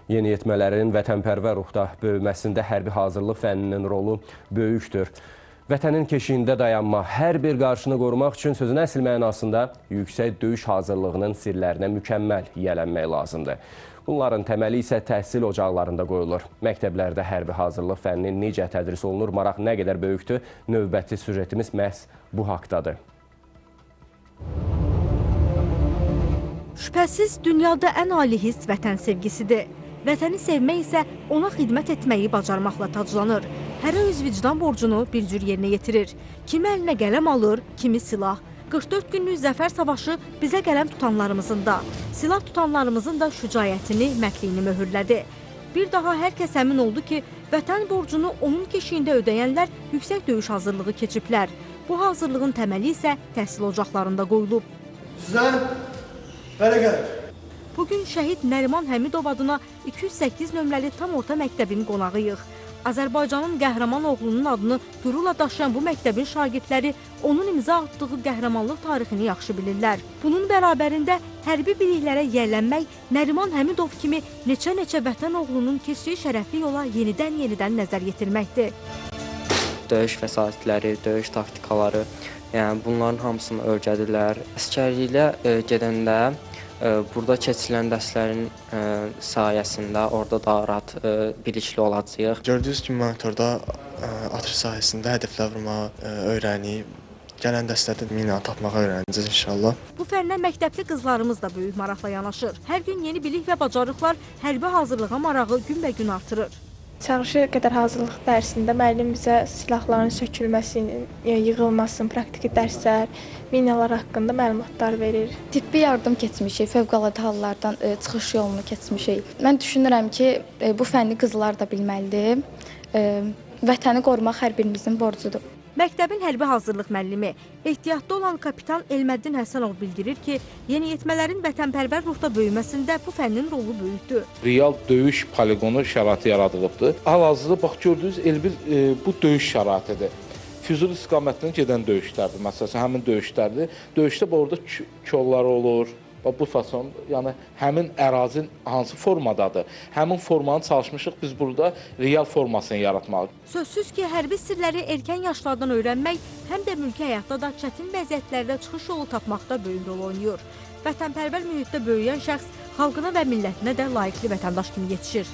Yeniyetmələrin vətənpərvər ruhda böyüməsində hərbi hazırlıq fənninin rolu böyükdür. Vətənin keşiyində dayanma, hər bir qarşını qorumaq üçün sözün əsl mənasında yüksək döyüş hazırlığının sirlərinə mükəmməl yiyələnmək lazımdır. Bunların təməli isə təhsil ocaqlarında qoyulur. Məktəblərdə hərbi hazırlıq fənninin necə tədris olunur, maraq nə qədər böyükdür, növbəti süjetimiz məhz bu haqdadır. Şübhəsiz, dünyada ən ali hiss vətən sevgisidir. Vətəni sevmək isə ona xidmət etməyi bacarmaqla taclanır. Hərə öz vicdan borcunu bir cür yerinə yetirir. Kimi əlinə qələm alır, kimi silah. 44 günlük zəfər savaşı bizə qələm tutanlarımızın da, silah tutanlarımızın da şücaətini, mərdliyini möhürlədi. Bir daha hər kəs əmin oldu ki, vətən borcunu onun keşiyində ödəyənlər yüksək döyüş hazırlığı keçiblər. Bu hazırlığın təməli isə təhsil ocaqlarında qoyulub. Sizə bərəkət. Bugün şəhid Nəriman Həmidov adına 208 nömrəli tam orta məktəbin qonağıyıq. Azərbaycanın qəhrəman oğlunun adını qürurla daşıyan bu məktəbin şagirdləri onun imza atdığı qəhrəmanlıq tarixini yaxşı bilirlər. Bunun bərabərində hərbi biliklərə yiyələnmək Nəriman Həmidov kimi neçə-neçə vətən oğlunun keçdiyi şərəfli yola yenidən nəzər yetirməkdir. Döyüş vəsaitləri, döyüş taktikaları, yəni bunların hamısını öyrədirlər. Əsgərliklə gedəndə burada keçirilən dərslərin sayəsində orada daha rahat bilikli olacağıq. Gördüyünüz kimi monitorda atış sahəsində hədəflə vurmağı öyrənib, gələn dərslərdə mina tapmağı öyrənəcəyik inşallah. Bu fənnə məktəbli qızlarımız da böyük maraqla yanaşır. Hər gün yeni bilik və bacarıqlar hərbi hazırlığa marağı günbəgün artırır. Çağrışı qədər hazırlıq dərsində müəllim bizə silahların sökülməsinin, yığılmasının, praktiki dərslər, minalar haqqında məlumatlar verir. Tibbi yardım keçmişik, fövqəladə hallardan çıxış yolunu keçmişik. Mən düşünürəm ki, bu fənni qızlar da bilməlidir. Vətəni qorumaq hər birimizin borcudur. Məktəbin hərbi hazırlıq müəllimi, ehtiyatda olan kapitan Elməddin Həsənov bildirir ki, yeniyetmələrin vətənpərvər ruhda böyüməsində bu fənnin rolu böyükdür. Real döyüş poligonu şəraiti yaradılıbdır. Hal-hazırda bax gördüyünüz elbil bu döyüş şəraitidir. Füzuli istiqamətindən gedən döyüşlərdir. Məsələn, həmin döyüşlərdir. Döyüşdə orada kolları olur. Bu fason, yəni həmin ərazin hansı formadadır, həmin formanı çalışmışıq biz burada real formasını yaratmalı. Sözsüz ki, hərbi sirləri erkən yaşlardan öyrənmək həm də mülki həyatda da çətin vəziyyətlərdə çıxış yolu tapmaqda böyük rol oynayır. Vətənpərvər mühitdə böyüyən şəxs xalqına və millətinə də layiqli vətəndaş kimi yetişir.